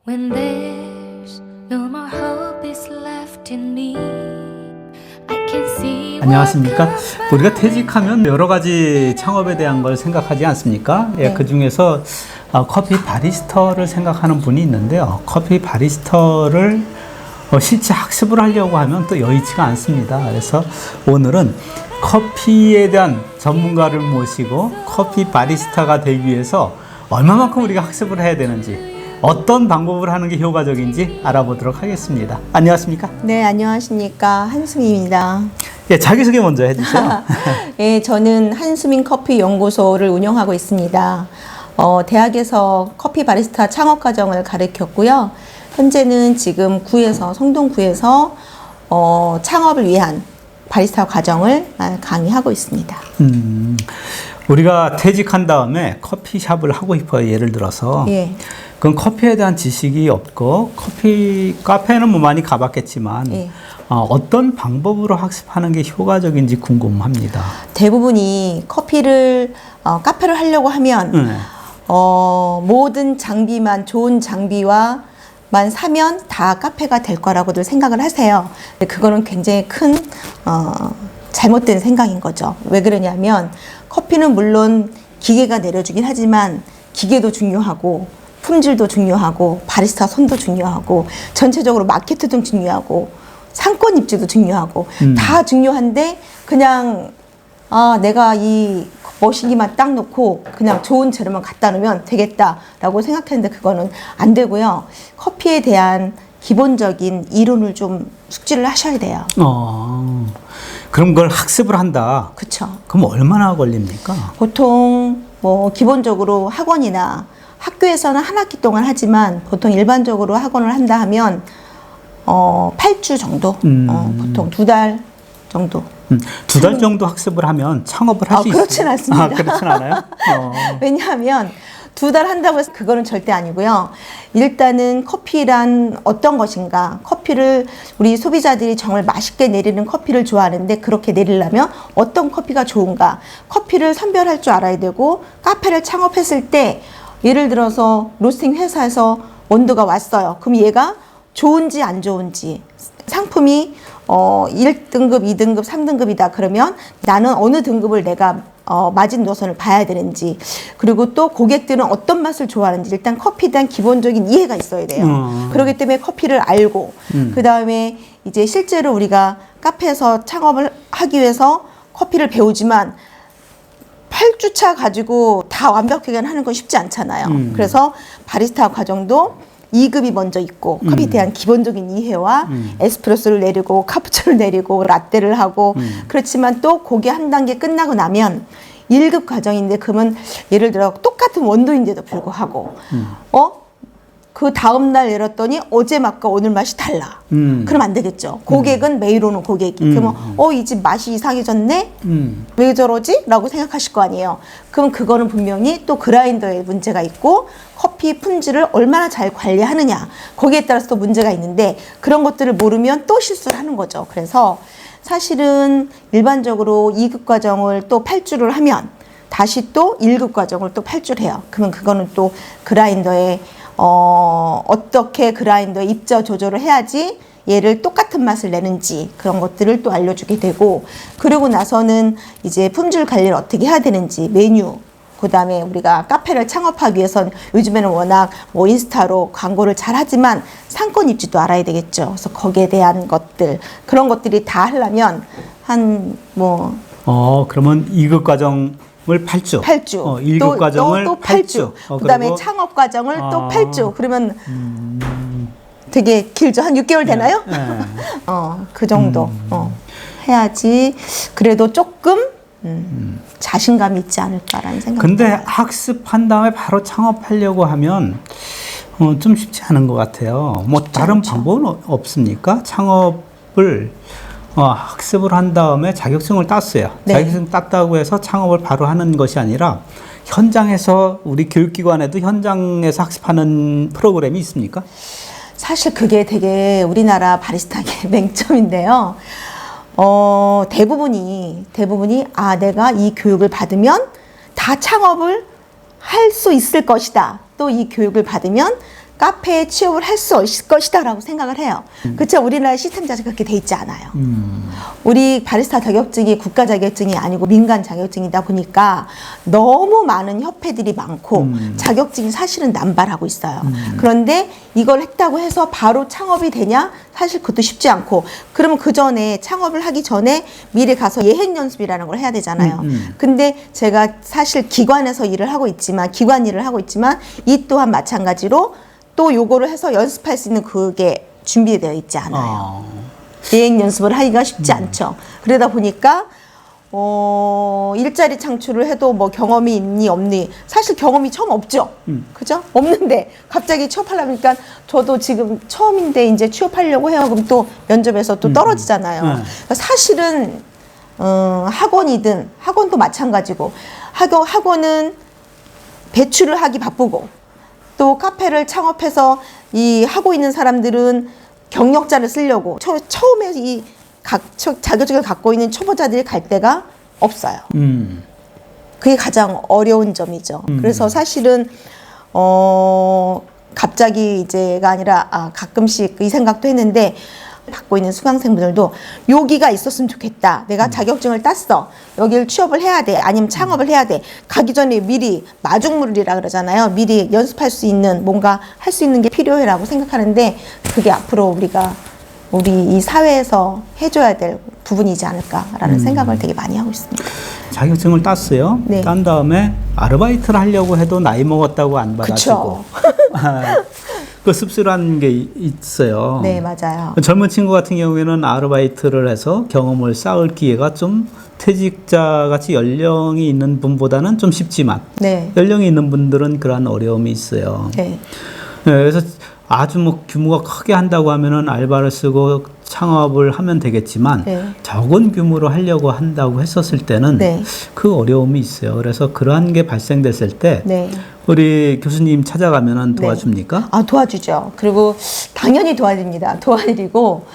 When there's no more hope is left in me, I can see. 안녕하십니까? 우리가 퇴직하면 여러 가지 창업에 대한 걸 생각하지 않습니까? 예, 네. 그 중에서 커피 바리스타를 생각하는 분이 있는데요. 커피 바리스타를 실제 학습을 하려고 하면 또 여의치가 않습니다. 그래서 오늘은 커피에 대한 전문가를 모시고 커피 바리스타가 되기 위해서 얼마만큼 우리가 학습을 해야 되는지, 어떤 방법을 하는 게 효과적인지 알아보도록 하겠습니다. 안녕하십니까? 네, 안녕하십니까. 한수민입니다. 예, 자기소개 먼저 해주세요. 예, 저는 한수민 커피 연구소를 운영하고 있습니다. 대학에서 커피 바리스타 창업 과정을 가르쳤고요. 현재는 지금 구에서, 성동구에서 창업을 위한 바리스타 과정을 강의하고 있습니다. 우리가 퇴직한 다음에 커피숍을 하고 싶어요. 예를 들어서. 예. 그럼 커피에 대한 지식이 없고, 커피, 카페는 뭐 많이 가봤겠지만, 예. 어떤 방법으로 학습하는 게 효과적인지 궁금합니다. 대부분이 커피를, 카페를 하려고 하면, 네. 모든 장비만, 좋은 장비와 만 사면 다 카페가 될 거라고들 생각을 하세요. 그거는 굉장히 큰 잘못된 생각인 거죠. 왜 그러냐면 커피는 물론 기계가 내려주긴 하지만 기계도 중요하고 품질도 중요하고 바리스타 손도 중요하고 전체적으로 마케팅도 중요하고 상권 입지도 중요하고 다 중요한데 그냥 내가 이 머신기만 딱 놓고 그냥 좋은 재료만 갖다 놓으면 되겠다라고 생각했는데 그거는 안 되고요. 커피에 대한 기본적인 이론을 좀 숙지를 하셔야 돼요. 그럼 그걸 학습을 한다. 그렇죠. 그럼 얼마나 걸립니까? 보통 뭐 기본적으로 학원이나 학교에서는 한 학기 동안 하지만 보통 일반적으로 학원을 한다 하면 8주 정도, 보통 2달 정도. 2달 정도 학습을 하면 창업을 할 수 있어요? 그렇진 않습니다. 그렇진 않아요? 왜냐하면 2달 한다고 해서 그거는 절대 아니고요. 일단은 커피란 어떤 것인가, 커피를 우리 소비자들이 정말 맛있게 내리는 커피를 좋아하는데 그렇게 내리려면 어떤 커피가 좋은가, 커피를 선별할 줄 알아야 되고, 카페를 창업했을 때 예를 들어서 로스팅 회사에서 원두가 왔어요. 그럼 얘가 좋은지 안 좋은지, 상품이 1등급, 2등급, 3등급이다 그러면 나는 어느 등급을 내가 마진 노선을 봐야 되는지, 그리고 또 고객들은 어떤 맛을 좋아하는지 일단 커피에 대한 기본적인 이해가 있어야 돼요. 그렇기 때문에 커피를 알고 그 다음에 이제 실제로 우리가 카페에서 창업을 하기 위해서 커피를 배우지만 8주차 가지고 다 완벽하게 하는 건 쉽지 않잖아요. 그래서 바리스타 과정도 2급이 먼저 있고 커피에 대한 기본적인 이해와 에스프레소를 내리고 카푸치노를 내리고 라떼를 하고 그렇지만 또 그게 한 단계 끝나고 나면 1급 과정인데 그러면 예를 들어 똑같은 원두인데도 불구하고 그 다음날 열었더니 어제 맛과 오늘 맛이 달라. 그럼 안 되겠죠. 고객은 매일 오는 고객이. 그러면 이 집 맛이 이상해졌네? 왜 저러지? 라고 생각하실 거 아니에요. 그럼 그거는 분명히 또 그라인더에 문제가 있고 커피 품질을 얼마나 잘 관리하느냐. 거기에 따라서 또 문제가 있는데 그런 것들을 모르면 또 실수를 하는 거죠. 그래서 사실은 일반적으로 2급 과정을 또 8주를 하면 다시 또 1급 과정을 또 8주를 해요. 그러면 그거는 또 그라인더에 어떻게 그라인더에 입자 조절을 해야지 얘를 똑같은 맛을 내는지 그런 것들을 또 알려주게 되고, 그리고 나서는 이제 품질 관리를 어떻게 해야 되는지 메뉴, 그 다음에 우리가 카페를 창업하기 위해선 요즘에는 워낙 뭐 인스타로 광고를 잘 하지만 상권 입지도 알아야 되겠죠. 그래서 거기에 대한 것들, 그런 것들이 다 하려면 그러면 2급 과정 8주. 1급 과정을 또 8주. 그다음에 창업 과정을 또 8주. 그러면 되게 길죠. 한 6개월 되나요? 네. 그 정도 해야지 그래도 조금 자신감이 있지 않을까라는 생각이 근데 들어요. 학습한 다음에 바로 창업하려고 하면 좀 쉽지 않은 것 같아요. 뭐 다른 않죠. 방법은 없습니까? 창업을 학습을 한 다음에 자격증을 땄어요. 네. 자격증 땄다고 해서 창업을 바로 하는 것이 아니라 현장에서, 우리 교육기관에도 현장에서 학습하는 프로그램이 있습니까? 사실 그게 되게 우리나라 바리스타의 맹점인데요. 대부분이 내가 이 교육을 받으면 다 창업을 할 수 있을 것이다. 또 이 교육을 받으면 카페에 취업을 할 수 있을 것이다라고 생각을 해요. 그렇죠? 우리나라 시스템 자체가 그렇게 돼 있지 않아요. 우리 바리스타 자격증이 국가 자격증이 아니고 민간 자격증이다 보니까 너무 많은 협회들이 많고 자격증이 사실은 남발하고 있어요. 그런데 이걸 했다고 해서 바로 창업이 되냐? 사실 그것도 쉽지 않고, 그러면 그 전에 창업을 하기 전에 미리 가서 예행 연습이라는 걸 해야 되잖아요. 근데 제가 사실 기관에서 일을 하고 있지만, 기관 일을 하고 있지만 이 또한 마찬가지로 또 요거를 해서 연습할 수 있는 그게 준비되어 있지 않아요. 예행 연습을 하기가 쉽지 않죠. 그러다 보니까 일자리 창출을 해도 뭐 경험이 있니 없니, 사실 경험이 처음 없죠. 그죠? 없는데 갑자기 취업하려니까 저도 지금 처음인데 이제 취업하려고 해요. 그럼 또 면접에서 또 떨어지잖아요. 그러니까 사실은 학원이든, 학원도 마찬가지고, 학원은 배출을 하기 바쁘고, 또 카페를 창업해서 이 하고 있는 사람들은 경력자를 쓰려고 처음에 이 자격증을 갖고 있는 초보자들이 갈 데가 없어요. 그게 가장 어려운 점이죠. 그래서 사실은 갑자기 이제가 아니라 가끔씩 이 생각도 했는데, 받고 있는 수강생분들도 여기가 있었으면 좋겠다. 내가 자격증을 땄어. 여기를 취업을 해야 돼. 아니면 창업을 해야 돼. 가기 전에 미리 마중물이라 그러잖아요. 미리 연습할 수 있는, 뭔가 할 수 있는 게 필요해라고 생각하는데, 그게 앞으로 우리 이 사회에서 해줘야 될 부분이지 않을까라는 생각을 되게 많이 하고 있습니다. 자격증을 땄어요. 네. 딴 다음에 아르바이트를 하려고 해도 나이 먹었다고 안 받아주고. 그 씁쓸한 게 있어요. 네, 맞아요. 젊은 친구 같은 경우에는 아르바이트를 해서 경험을 쌓을 기회가 좀 퇴직자 같이 연령이 있는 분보다는 좀 쉽지만, 네. 연령이 있는 분들은 그러한 어려움이 있어요. 네. 그래서 아주 뭐 규모가 크게 한다고 하면은 알바를 쓰고 창업을 하면 되겠지만, 네. 적은 규모로 하려고 한다고 했었을 때는 네. 그 어려움이 있어요. 그래서 그러한 게 발생됐을 때 네. 우리 교수님 찾아가면은 도와줍니까? 아, 도와주죠. 그리고 당연히 도와드립니다. 도와드리고,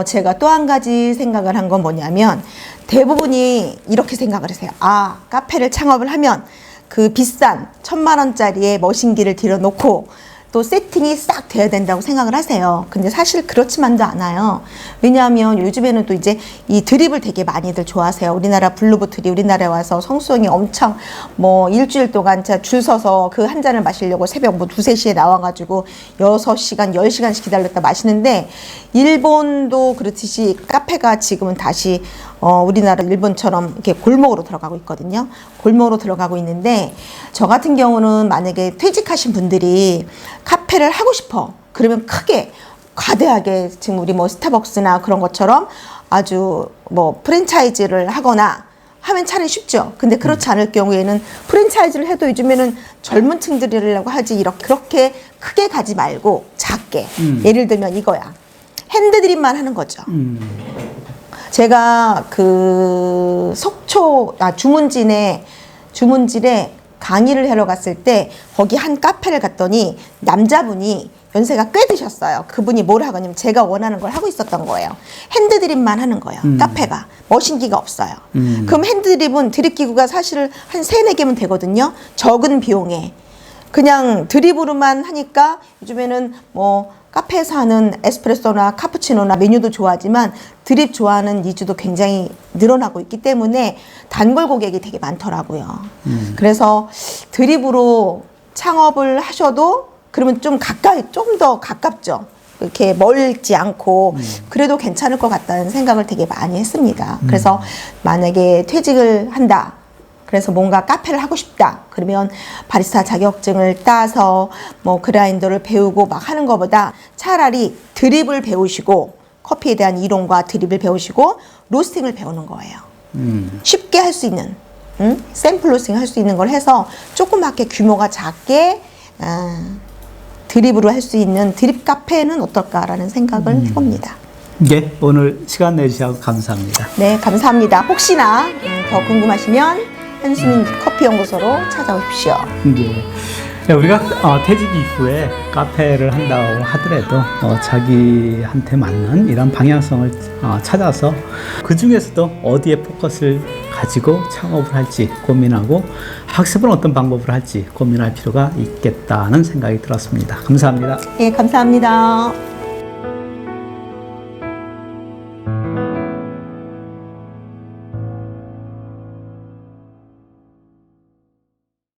제가 또 한 가지 생각을 한 건 뭐냐면, 대부분이 이렇게 생각을 하세요. 아, 카페를 창업을 하면 그 비싼 1,000만 원짜리의 머신기를 들여놓고 또 세팅이 싹 돼야 된다고 생각을 하세요. 근데 사실 그렇지만도 않아요. 왜냐하면 요즘에는 또 이제 이 드립을 되게 많이들 좋아하세요. 우리나라 블루보틀이 우리나라에 와서 성수동이 엄청 뭐 일주일 동안 줄 서서 그 한 잔을 마시려고 새벽 뭐 2, 3시에 나와가지고 6시간, 10시간씩 기다렸다 마시는데, 일본도 그렇듯이 카페가 지금은 다시 우리나라 일본처럼 이렇게 골목으로 들어가고 있거든요. 골목으로 들어가고 있는데, 저 같은 경우는 만약에 퇴직하신 분들이 카페를 하고 싶어. 그러면 크게, 과대하게 지금 우리 뭐 스타벅스나 그런 것처럼 아주 뭐 프랜차이즈를 하거나 하면 차라리 쉽죠. 근데 그렇지 않을 경우에는 프랜차이즈를 해도 요즘에는 젊은 층들이라고 하지, 이렇게 그렇게 크게 가지 말고 작게. 예를 들면 이거야. 핸드드립만 하는 거죠. 제가 그 속초 주문진에 강의를 하러 갔을 때 거기 한 카페를 갔더니 남자분이 연세가 꽤 드셨어요. 그분이 뭘 하거냐면 제가 원하는 걸 하고 있었던 거예요. 핸드드립만 하는 거예요. 카페가. 머신기가 없어요. 그럼 핸드드립은 드립기구가 사실 한 3-4개면 되거든요. 적은 비용에. 그냥 드립으로만 하니까 요즘에는 뭐 카페에서 하는 에스프레소나 카푸치노나 메뉴도 좋아하지만 드립 좋아하는 니즈도 굉장히 늘어나고 있기 때문에 단골 고객이 되게 많더라고요. 그래서 드립으로 창업을 하셔도 그러면 좀 더 가깝죠. 이렇게 멀지 않고 그래도 괜찮을 것 같다는 생각을 되게 많이 했습니다. 그래서 만약에 퇴직을 한다. 그래서 뭔가 카페를 하고 싶다. 그러면 바리스타 자격증을 따서 뭐 그라인더를 배우고 막 하는 것보다 차라리 드립을 배우시고, 커피에 대한 이론과 드립을 배우시고 로스팅을 배우는 거예요. 쉽게 할 수 있는, 샘플 로스팅 할 수 있는 걸 해서 조그맣게 규모가 작게 드립으로 할 수 있는 드립 카페는 어떨까라는 생각을 해봅니다. 네, 오늘 시간 내주셔서 감사합니다. 네, 감사합니다. 혹시나 더 궁금하시면 한수민 커피 연구소로 찾아오십시오. 네. 우리가 퇴직 이후에 카페를 한다고 하더라도 자기한테 맞는 이런 방향성을 찾아서 그 중에서도 어디에 포커스를 가지고 창업을 할지 고민하고 학습은 어떤 방법을 할지 고민할 필요가 있겠다는 생각이 들었습니다. 감사합니다. 예, 감사합니다.